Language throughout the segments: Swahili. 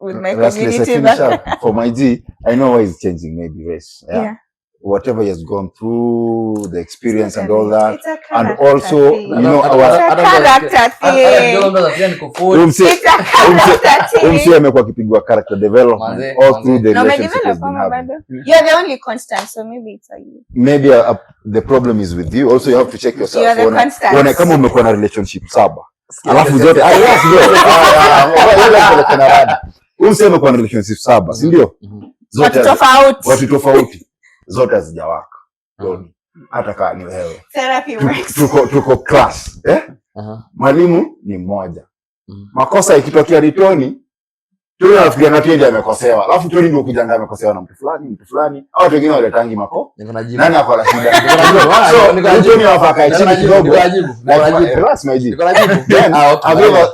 with my restless. I community finish back. up for my G. I know why he's changing. Maybe race. Yeah. Whatever he has gone through, the experience and all that, It's a and character also thing. you know It's our a character thing. umse amekuwa akipigwa character development all through the relationship has been having. You're the only constant, so maybe it's a you. Maybe the problem is with you. Also, you have to check yourself. You're the constant. When kama umekuwa na relationship 7 alafu zote umse amekuwa na relationship 7, si ndio? Zote watu tofauti zote hazijawaka. Hata kama ni wewe therapy works. Tuko class mwalimu ni mmoja. Makosa ikitokea ritoni tunafikiria na pia amekosewa, alafu toni ndio kujanga amekosewa na mtu fulani au watu wengine waletangi mako nani ako na shida. So ritoni wafaka chini kidogo relax my G.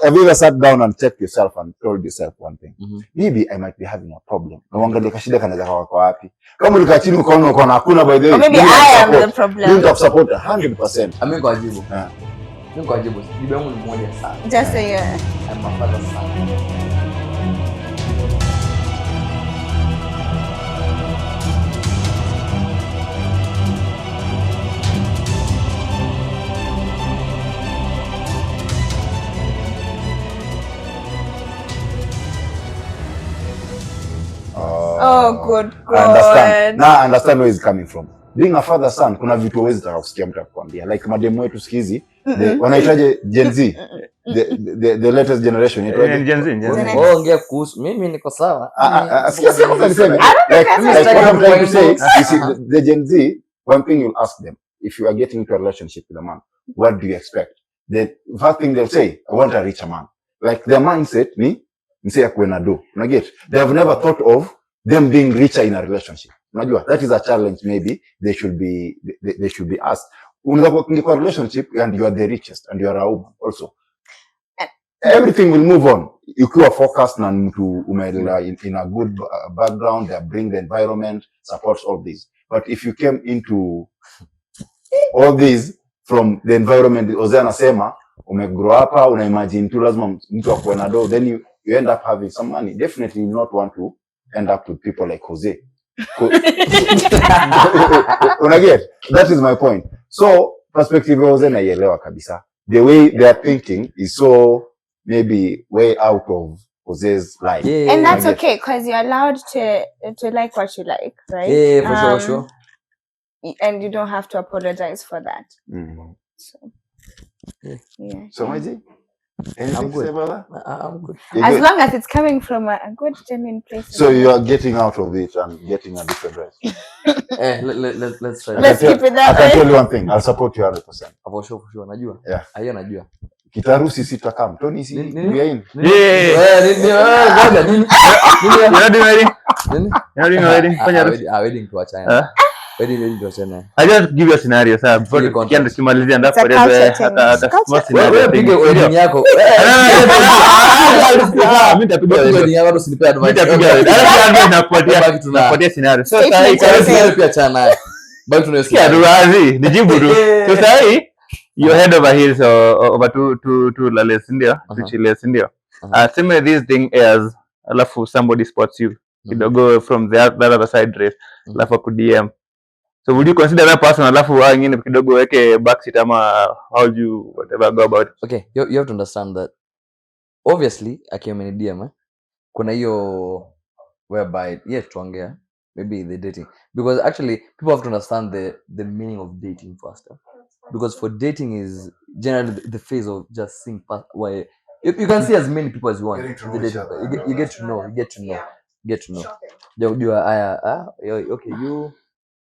Have you ever sat down and checked yourself and told yourself one thing? Maybe I might be having a problem. Na uangalie kashida kanaweza kwa wapi. Kama ulikaa chini ukaona uko na hakuna, by the way, maybe I am the problem. You support 100%. Mimi kwa jibu. Mimi kwa jibu. Jibu yangu ni moja sana. Just say yeah. I'm a father son. Oh, good. I understand where he's coming from. Being a father son, kuna vitu huwezi taka kusikia mtu akikwambia. Like mademu wetu sikizi, wanaitaje Gen Z? The latest generation. Gen Z. Oh, ongea kuhusu. Mimi niko sawa. Sikia what I'm saying. Like what I'm trying to say, you see, the Gen Z, one thing you'll ask them, if you are getting into a relationship with a man, what do you expect? The first thing they'll say, I want a richer man. Like their mindset ni msee akuwe na do. Unaget? They have never thought of them being richer in a relationship. Unajua, that is a challenge. Maybe they should be asked. Unaweza kuwa kwa relationship and you are the richest and you are a woman also. Everything will move on. Ukiwa focused na mtu umeelewa in a good background, they bring the environment, supports all this. But if you came into all this from the environment, Ozee anasema umegrow hapa, una imagine tu lazima mtu akuwe na do, then you end up having some money. Definitely you not want to end up with people like Jose. Unaget? That is my point. So perspective Jose naielewa kabisa. The way they are thinking is so maybe way out of Jose's life. Yeah, and that's okay because you're allowed to like what you like, right? Yeah, for sure. And you don't have to apologize for that. So yeah. So Maji, anything to say about that? I'm good. As long as it's coming from a good genuine place. So you are getting out of it and getting a different rest. Let's try. Let's keep it that way. I can tell you one thing. I'll support you 100%. For sure. Najua. Yeah. Hiyo najua. Kitarusi sitakam. Tony si we are in. Wedding to China. Wedding to China. I just give you a scenario sir before tukienda kimalizia ndapo piga wedding yako. Mimi nitapiga wedding yako usinipe advice. Nakupatia scenario. So sasa pia China. Bado tunasikia Razi nijibu tu. So sasa you head over here so over to Lales India, to Chiles India. Similar this thing as alafu somebody spots you. Kidogo from the other side race. Alafu ku DM. So would you consider that person alafu wengine kidogo weke backseat ama how do you whatever go about it? Okay, you have to understand that obviously akiameni DM kuna hiyo whereby yes tuongea maybe the dating, because actually people have to understand the meaning of dating first. Because for dating is generally the phase of just seeing why you can see as many people as you want. You get to know. Okay, you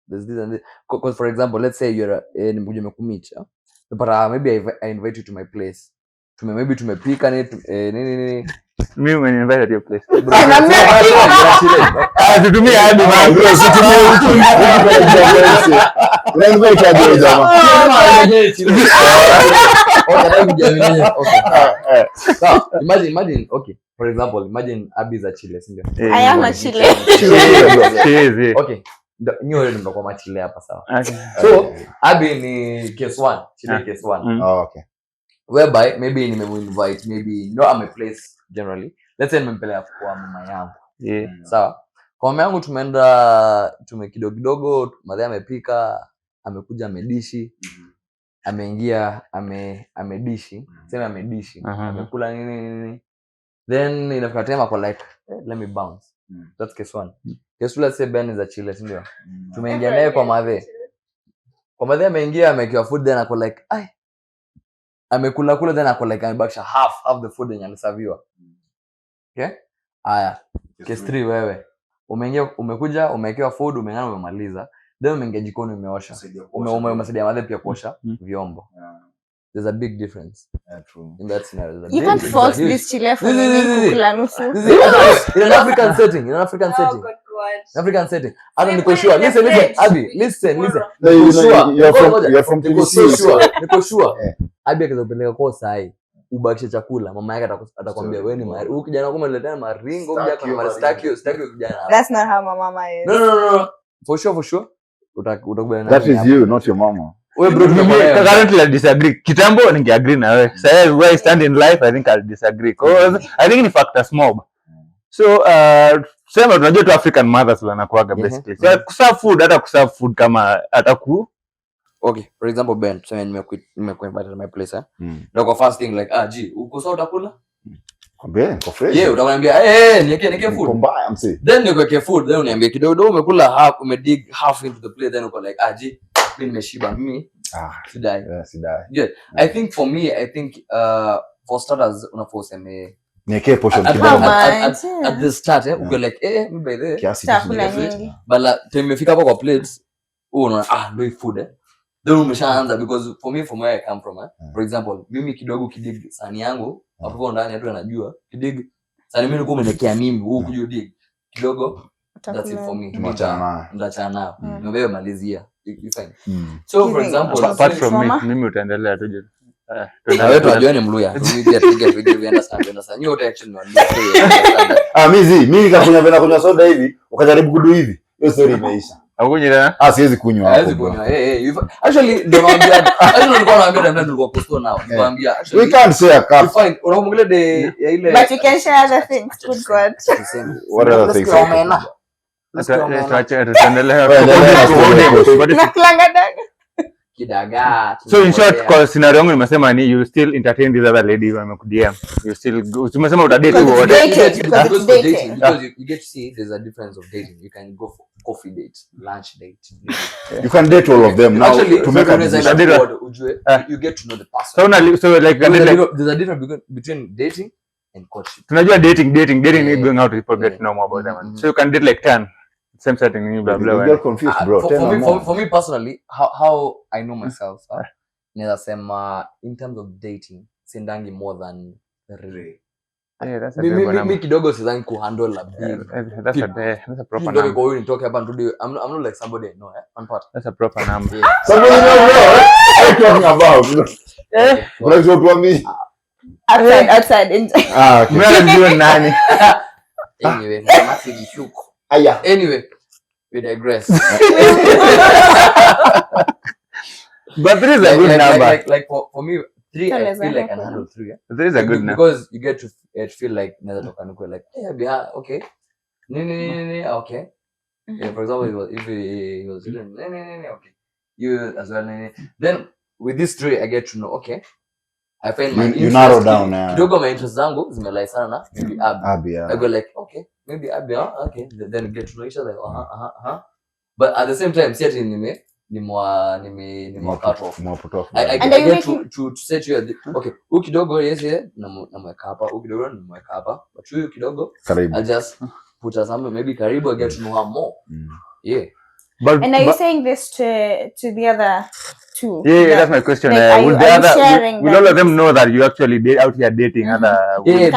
there's this and this. Because for example, let's say you're nimekuja but maybe I invite you to my place. Maybe tumepika nini. Mimi when invited your place. Tutumie hadi Imagine, okay. For example, imagine Abby is a Chile, sindio? I am a Chile. Okay. Nyo ndo kwa machile hapa sawa. So, Abby ni case 1, Chile case 1. Oh, okay. Whereby maybe invite, maybe I'm a place generally. let's say nimempeleka kwa mama yangu. Sawa. Kwa mama yangu tumeenda kidogo madhe amepika, amekuja amedishi. Ameingia amedishi. Sema amedishi. Amekula nini. Then inafika time ako like let me bounce. That's case 1. Case 2, let's say Ben is a chile, ndio. Tumeingia naye kwa madhe. Kwa madhe ameingia amekiwa food then ako like amekula then ako like amebakisha half the food yenye aliserviwa. Okay? Aya. Case 3 wewe. Umekuja umewekewa food umengana umemaliza. Then umeingia jikoni umeosha. Umesaidia madhe pia kuosha vyombo. There's a big difference. True. In that scenario. You can't force this chile for me kukula nusu. In an African setting. African setting. I don't know sure. Listen, Abby. Listen. You're from TBC. Niko sure. Abby akizopeleka kwa sai. Ubakishe chakula. Mama yake atakwambia wewe ni mari. Huyu kijana kama unaletea maringo, huyu kwa maristaki, sitaki kijana. That's not how my mama is. No. For sure. Utakubaliana. That is you, not your mama. Wewe bro, currently I disagree. Kitambo ningeagree na wewe. Sasa where I stand in life I think I'll disagree because I think ni factors mob. So sema tunajua tu African mothers wanakuaga basically. So kuserve food hata kuserve food kama ataku okay, for example Ben, so nimekuinvite to my place ndio kwa first thing like ji uko sawa utakula? Ben, kwa fresh. Yeah, utaniambia niweke food. Combine I'm saying. Then niweke food then uniambia kidogo umekula half umedig half into the plate then uko like ji mimi nimeshiba mimi sidai. Yeah, I think for me for starters unafose me niweke portion kidogo at the start uko like by the chakula nyingi bala tumefika hapo kwa plates unaona ndio food then umeshaanza because from where I come from for example mimi kidogo kidig sani yangu hapo ndani watu wanajua kidig sani mimi nilikuwa umenekea mimi huku kidig kidogo that's it for me ndachana ndio malizia you fine so for example apart from me mimi utaendelea tu je na wewe tunajua ni mluya tupiga video understand you what actually mimi nikakunywa soda hivi ukajaribu kudu hivi hiyo story imeisha. Hakunywa tena? Siwezi kunywa hapo. Siwezi kunywa. Actually ndio naambia nilikuwa naambia ndio nilikuwa post nao. Nikwambia we can't share a cup. Fine. Unaongelea de ya ile but you can share other things. Good God. What other things? Tuendelea. Nakulanga daga. Kidagaa. So in short kwa scenario yangu nimesema ni you still entertain this other lady when DM. You still umesema uta date or because you get to see there's a difference of dating. You can go for coffee date, lunch date. You can date all of them now. Actually, to make a decision. You get to know the person. So like there's a difference between dating and courtship. Tunajua dating is going out people get to know more about them. So you can date like 10 same setting blah blah. You're confused bro. For me personally, how I know myself, naweza sema in terms of dating sindangi more than 3. Yeah, that's a big one. Mimi kidogo sidhani kuhandle a big. That's a proper number. Kidogo going talk about today. I'm not like somebody I know, one part. That's a proper number. Somebody know what are you talking about? What is your me? Outside. Okay. Mimi ndio nani? Anyway, message shuko. Anyway, we digress. But 3 is a good number. Like for me 3 I feel like I can handle 3. 3 is a good number because you get to feel like naweza toka niko like okay. Nini okay. Yeah, for example if he was nini okay. You as well then with these 3 I get to know okay. I find my you narrow down kidogo my interest zangu zimelai sana na maybe Abby. Yeah. I go like okay maybe Abby okay then get to know each other but at the same time si ati nime cut off. I get to say to you okay huyu kidogo yes namweka hapa huyu kidogo namweka hapa but huyu kidogo I'll just put her somewhere maybe karibu I get to know her more. Yeah. And are you saying this to the other 2? Yeah, that's my question. Will all of them know that you actually out here dating other? Yeah,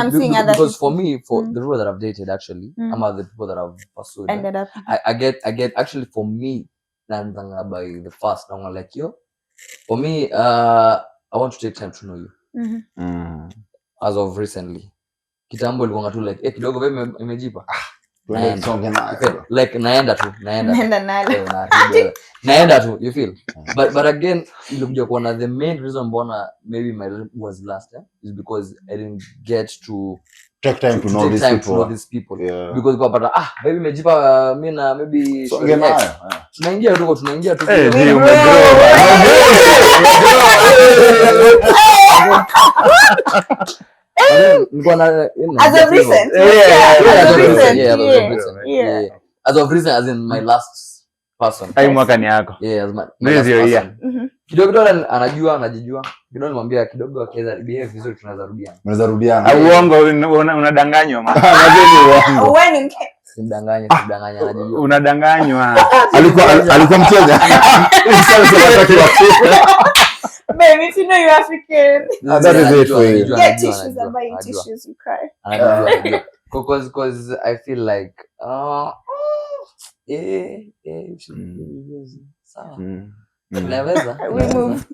because for me, for the people that I've dated, actually, I'm the people that I've pursued. Ended up. I get actually for me, by the first, I'm like for me, I want to take time to know you. As of recently, kitambo ilikuwa tu like kidogo wewe imejipa. Like naenda tu you feel but again ilikuja kuona the main reason mbona maybe my relationship was last is because I didn't get to take time to know these people. Yeah. Because kwa pata baby mejipa mimi na maybe so ngena tunaingia tu as of recent as in my last person. Ai mwaka ni yako. Yeah, as my last person. Kidogo anajijua. Kidogo nimwambia kidogo akiweza behave vizuri tunaweza rudiana. Uongo unadanganywa man. Wewe Simdanganya anajijua. Unadanganywa. Alikuwa mteja. Baby, if you know you're African. That is it for you. Get tissues and buy tissues, you cry. Because I feel like we move.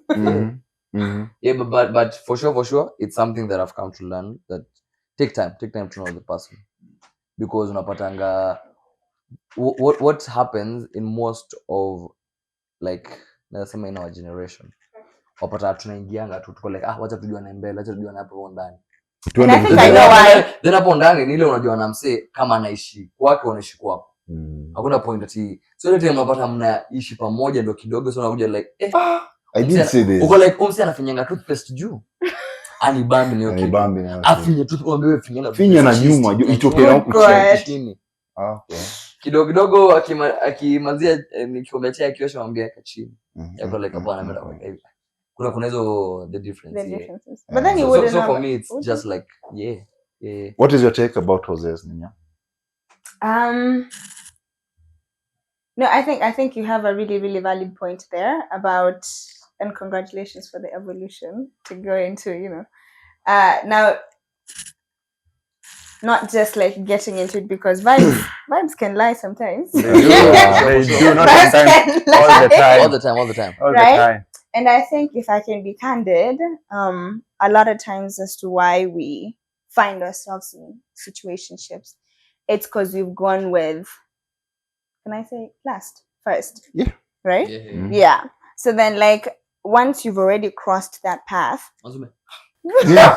Yeah, but for sure it's something that I've come to learn, that take time to know the person, because unapatanga what happens in most of like nasema in our generation, wapata tunaingianga tu tuko like wacha tujuane mbele, wacha tujuane hapo ndani. Then hapo ndani ni ile unajua na msee kama anaishi kwake unaishi kwako. Hakuna point ati so ile time unapata mnaishi pamoja ndio kidogo, so unakuja like I did say this. Uko like umse anafinyanga toothpaste juu. Ani bambi ni okay. Afinye tu kuambiwe finya na nyuma itoke na huko chini. Okay. Kidogo akimalizia nikiombe cha kiosha mwambie aka chini. Yako like bwana mimi nakwambia hivi. Kuna hizo the differences. But then you wouldn't so for me it's just like yeah. What is your take about Jose's, Ninya? No, I think you have a really, really valid point there about, and congratulations for the evolution to go into, now, not just like getting into it, because vibes can lie sometimes. They do not sometimes, all the time. Right? And I think if I can be candid, a lot of times as to why we find ourselves in situationships, it's because we've gone with, can I say first? Yeah. Right? Yeah. So then like once you've already crossed that path. Yeah.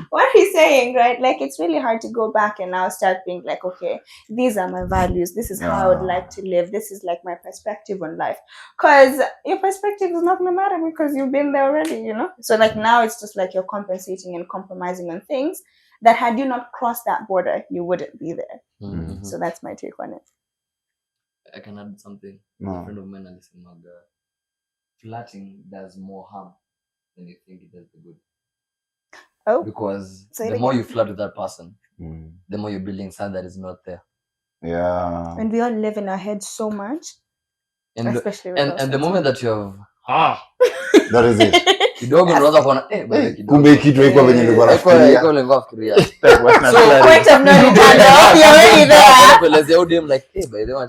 What he's saying, right? Like it's really hard to go back and now start being like, okay, these are my values. This is how I would like to live. This is like my perspective on life. Because your perspective is not gonna matter because you've been there already, So like now it's just like you're compensating and compromising on things that had you not crossed that border, you wouldn't be there. Mm-hmm. So that's my take on it. I can add something. A friend of mine said, flirting does more harm than you think it does the good. Oh. Because the more you flirt with that person, the more you're building something that is not there. Yeah. And we all live in our heads so much. And especially and the moment that you have that is it. Kidogo unaanza kuona kumbe kitu iko venye nilikuwa nafikiria. So point of no return. You're already there. Kuelezea audio like by the way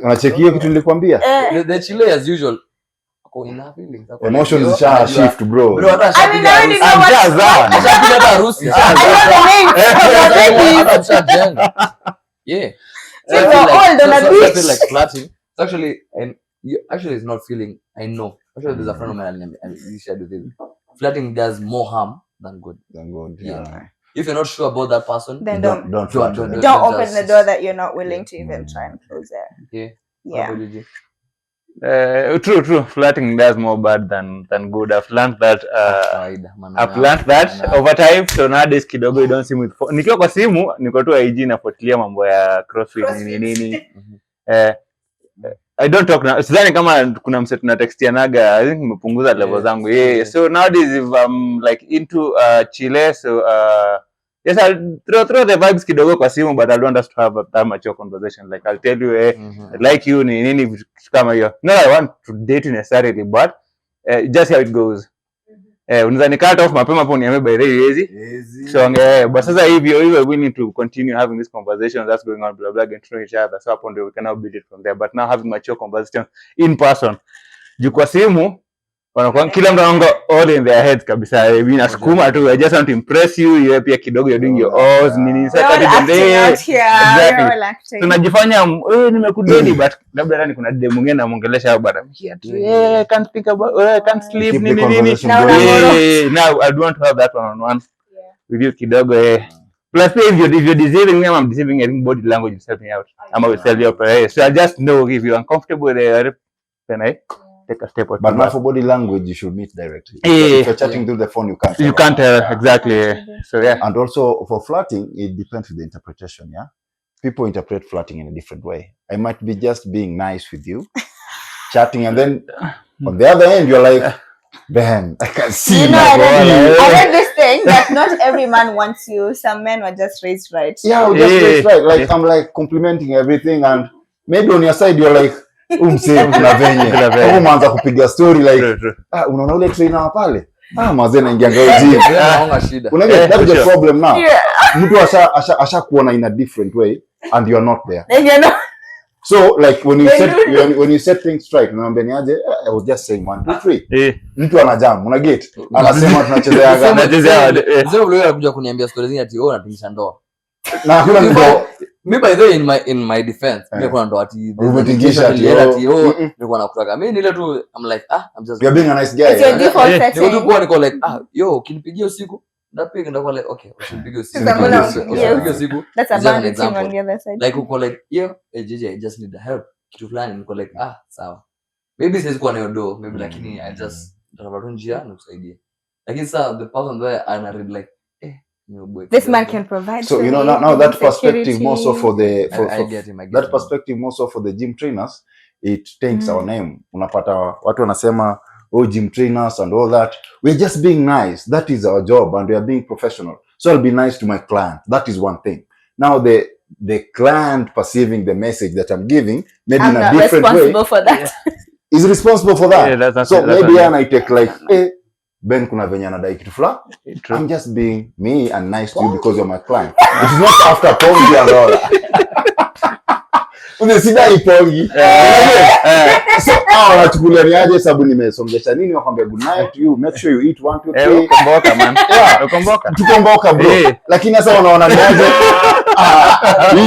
unacheki hiyo kitu nilikwambia. The chile as usual. Ina feelings. Emotions sha shift bro. Bro hata I already know hata harusi. Yeah. So you're old on a beach. I feel like flirting. Actually, and you actually is not feeling. I know. Actually, there's a friend of mine and you shared with him. Flirting does more harm than good. Yeah. If you're not sure about that person, then don't open the door that you're not willing to even try and close there. Yeah. True. Flirting does more bad than good. I've learned that. Over time. So nowadays kidogo you don't see me. Nikiwa kwa simu niko tu IG nafuatilia mambo ya CrossFit nini. I don't talk now. Sidhani kama kuna mse tunatextianaga. I think nimepunguza level zangu. Yeah. So nowadays if I'm like into Chile, so yes, I'll throw the vibes kidogo kwa simu, but I don't want us to have that mature conversation. Like I'll tell you, I like you, nini kama hiyo. Not I want to date you necessarily, but just how it goes. Unaweza cut off mapema hapo niambie by the way easy. So but sasa hivyo we need to continue having this conversation that's going on blah getting to know each other, so we can now build it from there. But now having mature conversations in person. Juu kwa simu wanakuwa kila mtu anaonga all in their heads kabisa. I mean asukuma tu, I just want to impress you, yeye pia kidogo you're doing your ours nini We're all acting out here. Exactly. We're all acting. Tunajifanya nimekudeni but labda ndani kuna dede mwingine anamuongelesha au bada can't think about can't sleep Keep the nini conversation going. now I don't have that one on one with you kidogo plus if you're deceiving me, I'm deceiving. I think body language will help me out. I'm always tell you so I just know if you're uncomfortable there, then I take a step or two. But not for body language, you should meet directly. Yeah. If you're chatting through the phone, you can't. You can't tell exactly. So yeah. And also for flirting, it depends with the interpretation. Yeah, people interpret flirting in a different way. I might be just being nice with you, chatting, and then on the other end, you're like, "Damn, I can see." You know, I read this thing that not every man wants you. Some men were just raised right. Yeah, we just raised right. Like I'm like complimenting everything, and maybe on your side, you're like. Kuna venye hapo mwanza kupiga story like unaona ule trainer pale mazee naingia ngao gym unajua that is the problem now. Mtu asha kuona in a different way and you are not there. So like when you set things straight unaambia ni aje I was just saying 1 2 3 mtu anajam una get anasema tunachezea sio vile anakuja kuniambia stories zingine ati unatumisha ndoa na hakuna mtu. Me by the way in my defense mimi kuna ndo ati umetingisha nilikuwa nakutaka mimi nile tu I'm like I'm just you're being a nice guy. It's your default setting. Niko tu kwa niko like yo ukinipigia usiku ndapiga ndakuwa like okay usinipigie usiku That's a bad thing on the other side. like uko like JJ I just need help kitu fulani niko like sawa maybe siwezi kuwa nayo do maybe lakini I just ndio njia nikusaidie lakini sasa the person there ana read like this man can provide. So you know now that perspective more so for the that perspective more so for the gym trainers, it taints our name. Unapata watu wanasema gym trainers and all that. We're just being nice. That is our job and we are being professional. So I'll be nice to my client. That is one thing. Now the client perceiving the message that I'm giving maybe I'm in a different way. responsible for that. Is responsible for that. Yeah, so maybe I take like Ben kuna venye anadai kitu fulani. I'm just being me and nice to you because you're my client. It is not after pongi and all that. Unasidai pongi. So wanachukulia ni aje sababu nimesongesha nini wakwambia good night to you, make sure you eat 1 2 3. Ukomboka man. Ukomboka. Tukomboka bro. Lakini sasa wanaona ni aje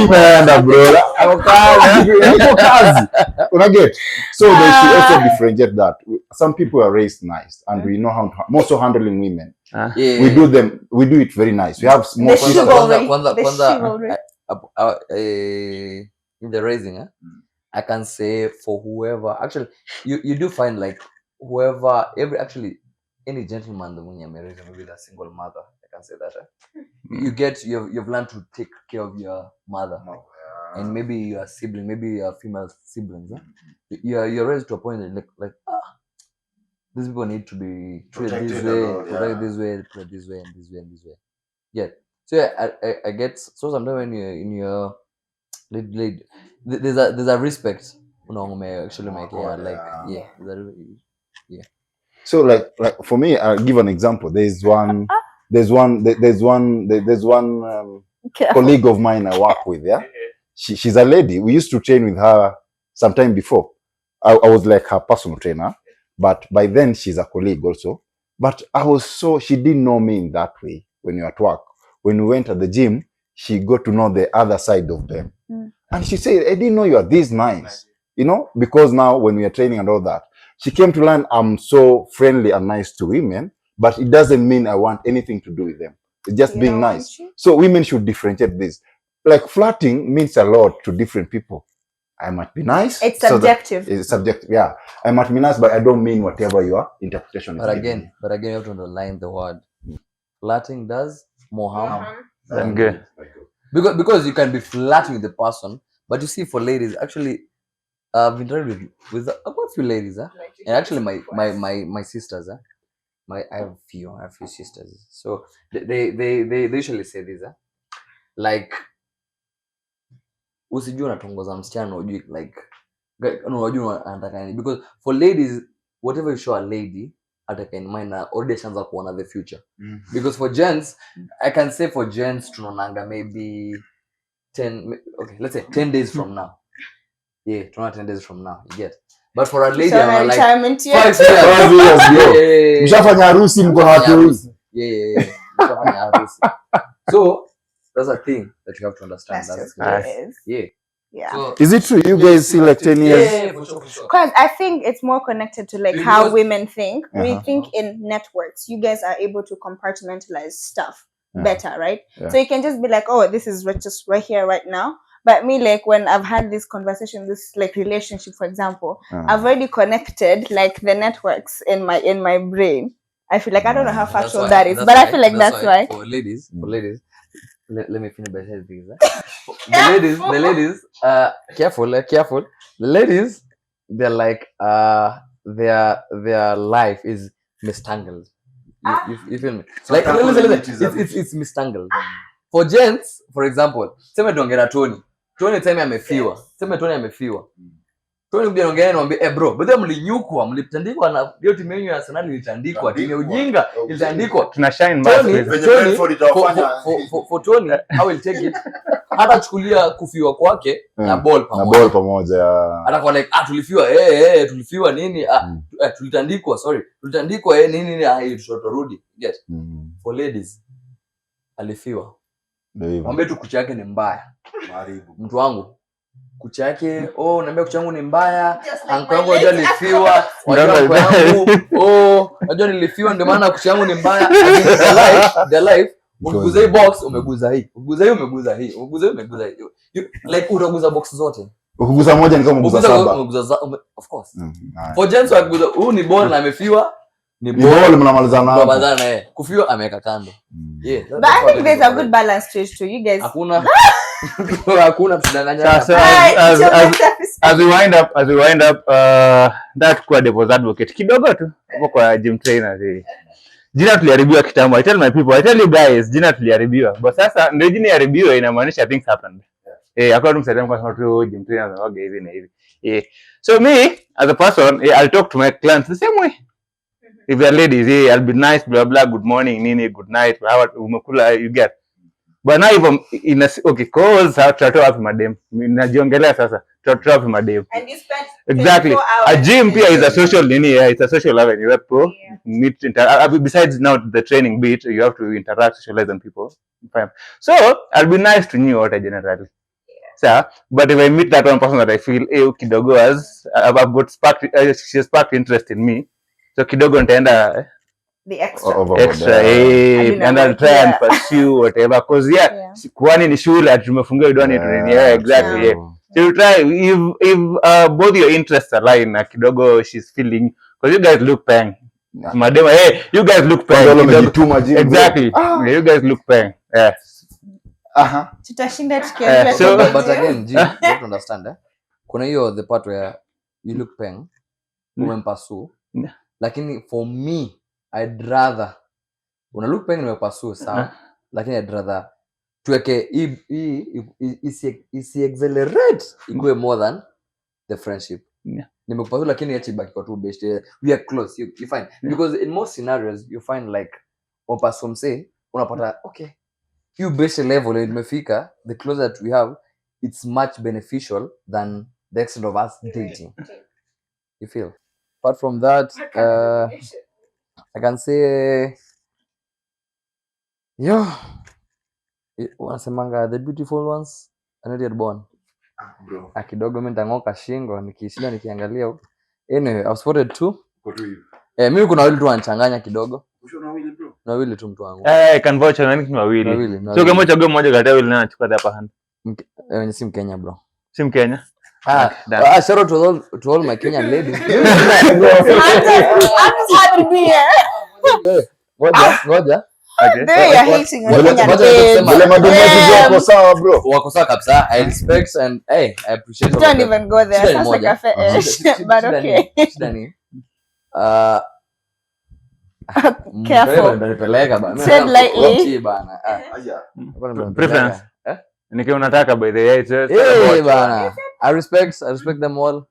imeenda bro. Niko kazi. Unaget? So they should also differentiate that. Some people are raised nice and we know how to more so handling women. We do it very nice. We have more kwanza in the raising I can say for whoever actually you do find like whoever any gentleman the mwenye married maybe a single mother I can say that you've learned to take care of your mother and maybe your sibling maybe your female siblings you're raised to a point that like these people need to be treated this way, treated this way and this way and this way. Yeah. So I get so sometimes when you're in your there's a respect actually make So like for me I'll give an example. There's one colleague of mine I work with, she's a lady. We used to train with her sometime before. I was like her personal trainer, but by then she's a colleague also. But she didn't know me in that way when we were at work. When we went at the gym, she got to know the other side of them. And she said, I didn't know you are this nice, because now when we are training and all that, she came to learn I'm so friendly and nice to women, but it doesn't mean I want anything to do with them. It's just being nice. So women should differentiate this. Like flirting means a lot to different people. I might be nice. It's subjective. It's subjective, yeah. I might be nice, but I don't mean whatever your interpretation is. But again, you have to underline the word. Flirting does more harm than good. Because you can be flirting with the person, but you see, for ladies, actually, I've interviewed with quite a few ladies, and actually my sisters, I have a few sisters, so they usually say this, like, usijua unatongoza msichana unajui like unajua anataka nini, because for ladies whatever you show a lady ataka in mind na already shanza kuona the future. Because for gents I can say for gents tunaonanga maybe 10 days from now. Yeah, 10 days from now, you get. But for a lady, So I'm like retirement 5 years. years. 5 years, bro. Yeah. Mshafanya harusi mko na watu wengi. Yeah. Mshafanya harusi. So that's a thing that you have to understand. That's just Nice. what it is. Yeah. Yeah. So Is it true you guys see like 10 years? yeah, for sure. Because I think it's more connected to like Because- how women think. We Uh-huh. think in networks. You guys are able to compartmentalize stuff Yeah. better, right? Yeah. So you can just be like, oh, this is just right here, right now. But me, like when I've had this conversation, this like relationship, for example, I've already connected like the networks in my brain. I feel like I don't know how That's factual why- that is, that's but I why- feel like that's why. for ladies, let me finish by saying things. Yeah. The ladies, careful. The ladies, they're like, their life is mistangled. You feel me? Like, listen. It's mistangled. For gents, for example, sema tuongea Tony. Tony time amefiwa. Sema Tony amefiwa. Tony mjana ongea niambie, bro, bado mlinyukwa, mlitandikwa na hiyo timu yenu ya Arsenal ilitandikwa, timu ya ujinga ilitandikwa. Tuna shine Tony, mask. for Tony, how will take it? Hata chukulia kufiwa kwake na ball Na pamoja. ball pamoja. Atakuwa like, tulifiwa, tulifiwa nini? Tulitandikwa, tulitandikwa nini tutarudi. Get. For ladies, alifiwa. Ndio hivyo. Mwambie tu kucha yake ni mbaya. Mtu wangu. Kucha yake, naambia kucha yangu ni mbaya. Anko yangu unajua nilifiwa. Unajua nilifiwa ndio maana kucha yangu ni mbaya. Their life, umeguza hii box, umeguza hii. Umeguza hii, umeguza hii. Umeguza hii, umeguza hii. Like utaguza box zote. Ukiguza moja ni kama umeguza saba. Of course. For gents wakuguza, huyu ni ball na amefiwa. Ni ball mnamalizana hapo. Mnamalizana naye. Kufiwa ameweka kando. Yeah. But I think there's a good balance to it too. You guys. Hakuna kudanganya. So Alright, so let's have this- as we wind up that kwa devil's advocate kidogo tu hapo kwa gym trainer jina tuliharibiwa kitambo. I tell my people, I tell you guys, jina tuliharibiwa, but sasa ndio jina iharibiwa inamaanisha things happened. According to certain kwa tu gym trainer na hivi na hivi. So me as a person, I'll talk to my clients the same way. If they're ladies, I'll be nice, blah blah, good morning, nini, good night, how umekula, you get. But now even okay, cause tutatoa wapi madem? Najiongelea sasa. Tutatoa wapi madem? And you spent Exactly. 24 hours. A gym pia is a social it's a social avenue. You have to meet besides now the training bit, you have to interact, socialize with people. Fine. So I'll be nice to new order generally. So, but if I meet that one person that I feel kidogo as I've got she sparked interest in me. So kidogo nitaenda The extra. and I'll try and pursue whatever cause kwani ni shule tumefungia idoni exactly. So you try if both your interests align na kidogo she's feeling because you guys look peng. Madam, you guys look peng. Exactly. You guys look peng. Tutashinda tukiambiwa So tuende but gym. again, you have to understand kuna hiyo the part where you look peng umempasu lakini for me I'd rather una look peng umepasu sawa lakini I'd rather tuweke isi accelerate ikuwe more than the friendship. Nimekupasu lakini acha ibaki kwa tu best. We are close, you find because in most scenarios you find like umpasu mse unapata okay you base level imefika, the closer that we have it's much beneficial than the extent of us dating. You feel? Apart from that, I can say wanasemanga the beautiful ones are not yet born. Kidogo mimi nitang'oka shingo nikishinda nikiangalia huko. Anyway, I've spotted two. Mimi kuna wawili tu wanachanganya kidogo. Na wawili tu mtu wangu. I can vouch on anything wawili. So kama chaguo mmoja kati ya wawili na achukua hapa hand. Wenye si Mkenya bro. Si Mkenya. Shout out to all my Kenyan ladies. Ngoja. Okay. The way you're hating on Ngoja Kenyan tuseme. babes. Wale mademu wako sawa bro. Wako sawa kabisa. I respect and I appreciate all Don't of them. even go there. Shida ni Sounds like moja. a fetish. But okay. Shida ni Careful. Ndanipeleka bana. Tread lightly. Bana. Preference. Nikiwa unataka by the way it's Bana. I respect them all.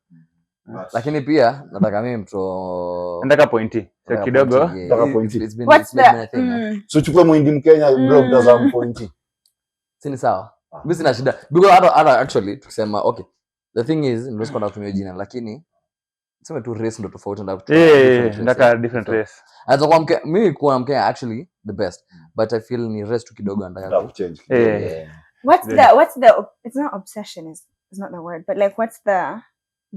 Lakini pia nataka mimi mtu nataka pointi. So kidogo nataka pointi. What's the So chukua mwindi Mkenya bro mtazamo pointi. Sini sawa. Mimi sina shida. Because hata actually tukisema okay. The thing is ndio sikuwa natumia jina lakini sema tu race ndo tofauti na ndaka different race. Hata kwa mke mimi kuwa mke actually the best, but I feel ni race tu kidogo ndaka change. What's the it's not obsession is not the word, but like what's the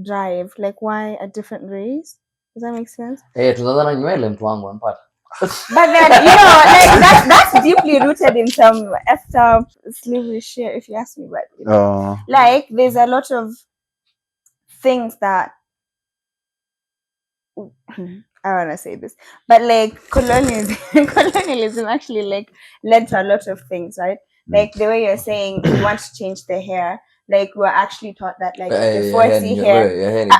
drive, like why a different race? Does that make sense? Tunazana nywele mtu wangu unapata. But then, you know, like that's deeply rooted in some effed up slavery shit, if you ask me. But you know, like there's a lot of things that I want to say this, but like colonialism actually like led to a lot of things, right? Like the way you're saying you want to change the hair, like we're actually taught that like the 4C hair. No,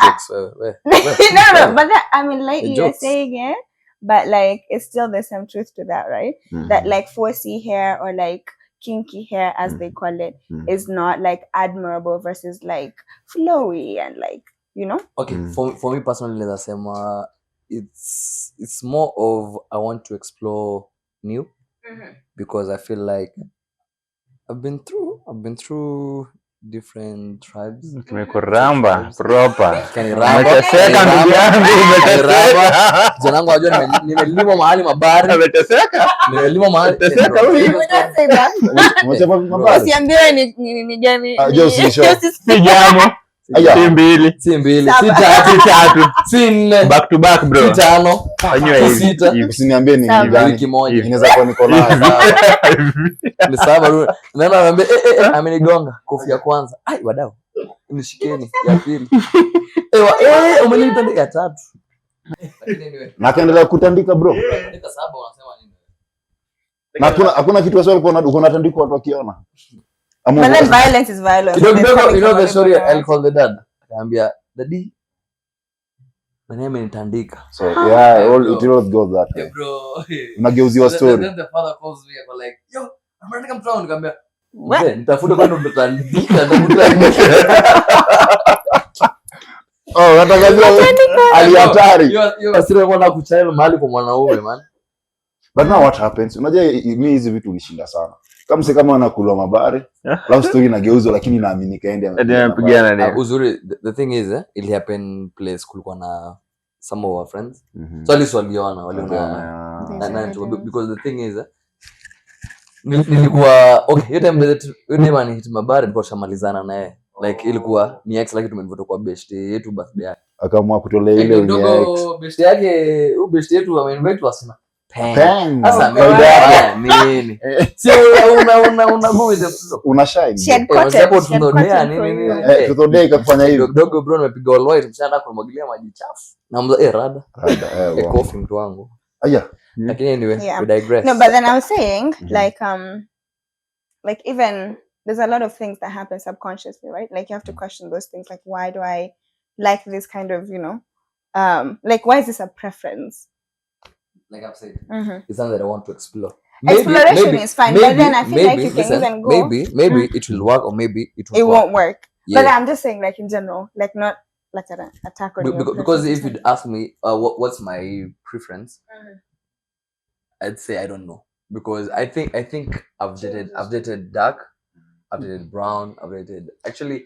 but that, I mean, like you're saying it, but like it's still there's some truth to that, right? That like 4C hair or like kinky hair as they call it is not like admirable versus like flowy and like, you know. Okay, for me personally, nasema it's more of I want to explore new because I feel like I've been through different tribes. Tumekuramba proper. Umeteseka ndugu yangu, umeteseka. Janangu ajua nimelima mahali mabari. Umeteseka? Nimelima mahali. Umeteseka huyu. Umesema mabaya. Usiambiwe ni gani. Si jamu. Si mbili. Si tatu. Si nne. Back to back bro. Si tano. Anyway, sita. Usiniambie ni gani. Wiki moja. Inaweza kuwa niko nayo. Ni saba. Nana anambia amenigonga kofi ya kwanza. Ai wadau. Nishikeni ya pili. Umenita ndio ya tatu. Lakini anyway. Na kaendelea kutandika bro. Nika saba unasema nini? Na hakuna kitu wasio uko unatandika watu wakiona. But then violence is violence. You know the story I'll call the dad. Akaambia daddy mwenyewe amenitandika. So yeah, all it all goes that. Yeah, bro. Unageuziwa story. Then the father calls me and like, "Yo, I'm ready to come down." Nikamwambia, "Mzee, nitafuta kwenda mtandika." Oh, watakajua ali hatari. Yo asira kwenda kuchaila mahali kwa mwanaume man. But now what happens? Unajua mimi hizi vitu unishinda sana. Kama wanakula mabari, love story inageuzwa lakini naaminika ende anapigana. Uzuri the thing is it happened place kulikuwa na some of our friends. So at least waliona. Because the thing is nilikuwa okay, hiyo time man hit mabari nilikuwa shamalizana naye. Like ilikuwa ni ex lakini tumenivuta kwa best yetu birthday yake. Akaamua kutolea ile ndio best yake, best yetu ameinvite wasema sasa nini? Sio una go with the flow. Una shine. Tutodea ikafanya hivi. Dogo bro nimepiga all white mshanda kumwagilia maji chafu. Na mza rada. Coffee mtu wangu. Aya. Lakini anyway, we digress. No, but then I was saying like even there's a lot of things that happen subconsciously, right? Like you have to question those things like why do I like this kind of, you know, like why is this a preference? Like I've said, it's something that I want to explore. Exploration is fine, but then I feel like you can even go. Maybe it will work, or maybe it won't work. Yeah. But I'm just saying, like in general, like not like an attack on you. Because if you'd ask me, what's my preference, I'd say I don't know. Because I think I've dated dark, I've dated brown, I've dated actually.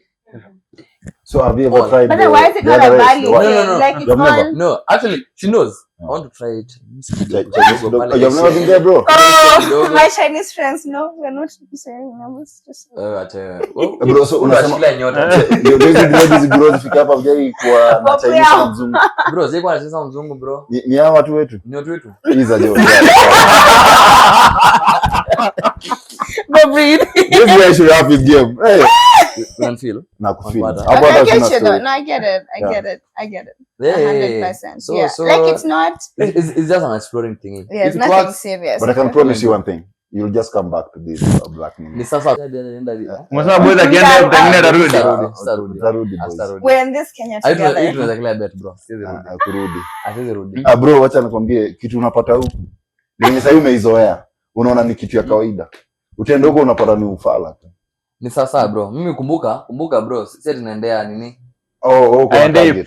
So have you ever tried? But then why is it not a value? No. Like it's not. No, actually, she knows. I want to try it. You've never been there, bro? Oh, my Chinese friends, no, we're not saying numbers. Just. Bro, so unasema hizi bro zifika hapa mjai kwa na Chinese na mzungu. Bro, ziko anacheza mzungu bro. Ni hao watu wetu. Ni watu wetu. Hizo jo. Go breathe. This guy should have his game. Hey. You feel? Na kufeel. I get you though. No, I get it. 100%. So, yeah. so like it's not. It's just an exploring thing. Yeah, it's nothing serious. But I can promise you one thing. You'll just come back to this black man. Ni sasa. Msema boys akienda kutengene tarudi. We're in this Kenya together. It was like bet bro. Kurudi. Asizirudi. Bro, wacha nikwambie kitu unapata huku. Ni sasa umeizoea. Unaona ni kitu ya kawaida. Utaenda huko unapata ni ufala tu. Ni sasa bro. Mimi kumbuka bro. Sisi tunaendea nini? Aende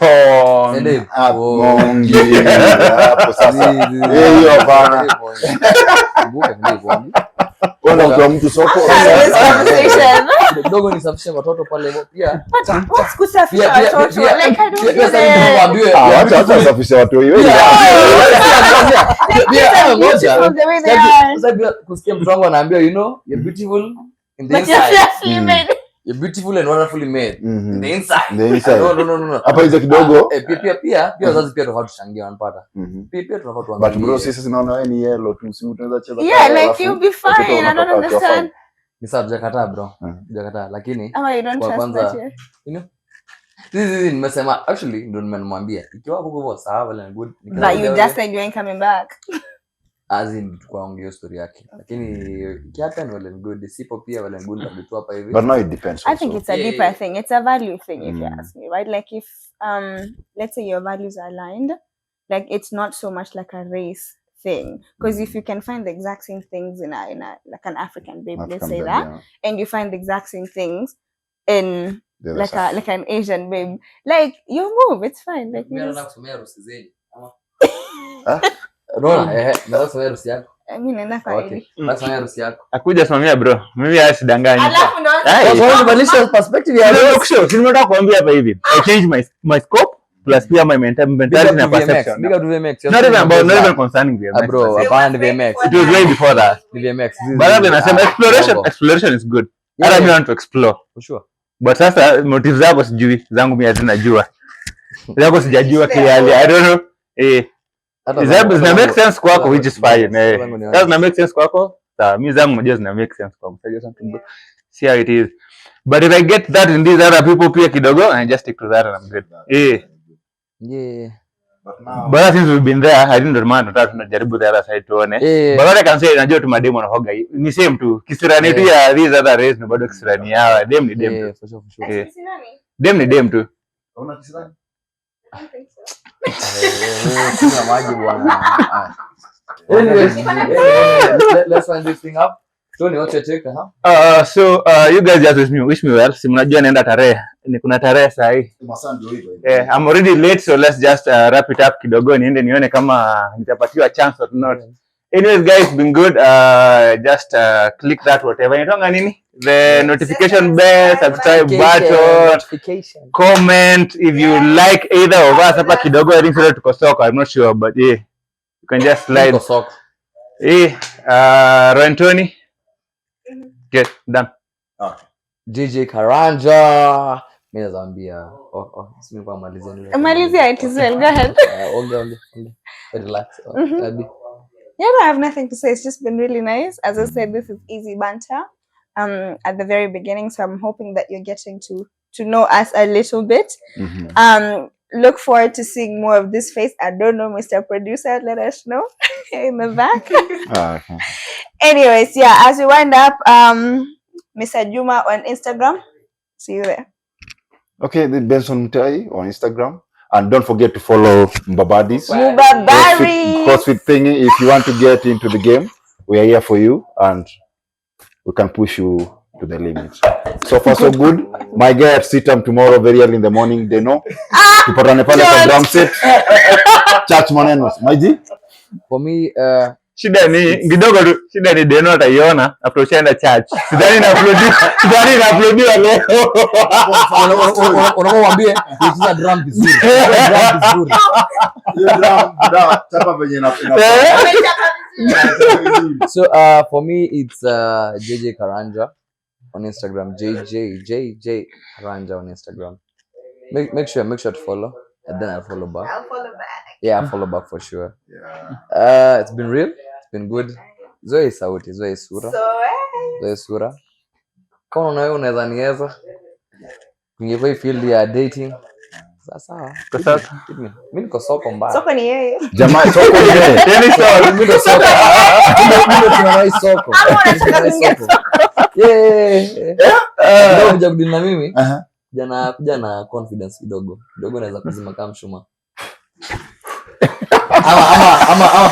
hapo sasa. Hiyo hapana. Kumbuka ndio. Ona mtu soko. kidogo nisafishe watoto pale hivyo pia. What's kusafisha Pia- pia- watoto? pia- Like I don't pia get sasa it. tunaambiwe Acha safisha watu wewe. Beautiful the way they are. Sasa kusikia mtu wangu anaambia you're beautiful in the But you're inside. fiercely made. You're beautiful and wonderfully made in the inside. The inside. No. Hapa hizo kidogo. Pia wazazi pia tunafaa tuchangie wanapata. Pia tunafaa tuangalie. But bro, sisi tunaona wewe ni yellow tu, si tunaweza cheza. Yeah, like you'll be fine. I don't understand. Ni sawa tujakataa bro. Tujakataa lakini Ama you don't kwa trust kwanza, that here. This nimesema actually ndio nimemwambia. Ikiwa huko sawa well and good. But you just said you ain't coming back. As in tukaongea story yake. Lakini ikihappen well and good. Sipo pia well and good ndio hapa hivi. But now it depends. I think also. it's a deeper thing. It's a value thing, if you Mm. ask me, right? Like if let's say your values are aligned, like it's not so much like a race thing. Because if you can find the exact same things in a like an African babe, let's say that, and you find the exact same things in like an Asian babe, like you move, it's fine. Like you just, kusomea rusi zenu. Rola, ndio kusomea rusi yako. I mean, enough Okay. Kusomea rusi yako. Akuja simamia bro. Mimi asidanganya. alafu ndo Kwa kubadilisha perspective ya Si nimetoka kuambia hapa hivi. I changed my scope plus pia my mentality na perception. Big up to VMX. Not even concerning VMX. Bro, apana VMX. It was way before that. VMX. But I've been saying exploration is good. Yeah. I don't want to explore. For sure. But sasa motives zako sijui, zangu mimi hazina jua. Zako sijajua clearly. I don't know. Zina make sense kwako, which is fine. Does not make sense kwako? Sawa, mimi zangu moja zina make sense kwako. So I just want to see how it is. But if I get that in these other people pia kidogo, I just stick to that and I'm good. Yeah. But since we've been there, I didn't mind nataka tunajaribu the other side tuone. But what I can say, najua tu mademo na hoga ni same tu. Kisirani tu ya these other race ni bado kisirani yao. Dem ni dem tu. For sure. Dem ni dem tu. Una kisirani? Kuna maji bwana. Anyways, let's find this thing up. Tony, what's your take, huh? So you guys just wish me well. Si mnajua naenda tarehe. Ni kuna tarehe saa hii. I'm already late, so let's just wrap it up kidogo niende nione kama nitapatiwa chance or not. Anyways guys, been good. Just click that whatever. Inatonga nini? The notification bell, subscribe button, comment if you like either of us. Hapa kidogo I think so tuko soka. I'm not sure but yeah. You can just slide. Rowan Tony. Get done. Okay. JJ Karanja. Mimi naambia simi kwa malizia nile. Malizia it is well. Go ahead. Onge. Relax. Yeah, I have nothing to say. It's just been really nice. As I said, this is easy banter. At the very beginning, so I'm hoping that you're getting to know us a little bit. Look forward to seeing more of this face. I don't know, Mr. Producer, let us know in the back. Okay. Anyways, yeah, as we wind up, Mr. Juma on Instagram. See you there. Okay, the Benson Mutai on Instagram. And don't forget to follow Mbabadis. Mbabari. CrossFit thingy. If you want to get into the game, we are here for you and we can push you to the limits. So far so good. My guy at Sitam tomorrow very early in the morning, they know. Tupatane pale kwa drum set. Church manenos. Maiji? For me, Shida ni kidogo tu, shida ni Deno ataiona after ushaenda church. Sidhani na uploadiwa leo. unamwambie kucheza drum vizuri. Chapa venye na. So for me it's JJ Karanja on Instagram. JJ Karanja on Instagram. Make sure to follow and then I'll follow back. I'll follow back. Yeah, I'll follow back for sure. Yeah. It's been real. It's been good. Zoe sauti, zoe sura. Zoe sura. Kama unawe unaweza niweza. Kungekuwa field ya dating. Sasa. Mimi niko soko mbaya. Soko ni yeye. Jamaa soko ni yeye. Yaani sawa, mimi niko soko. Mimi tunawai soko. Yeah. Ndio kudili na mimi. Kuja na confidence kidogo. Kidogo naweza kuzima kama mshuma. ama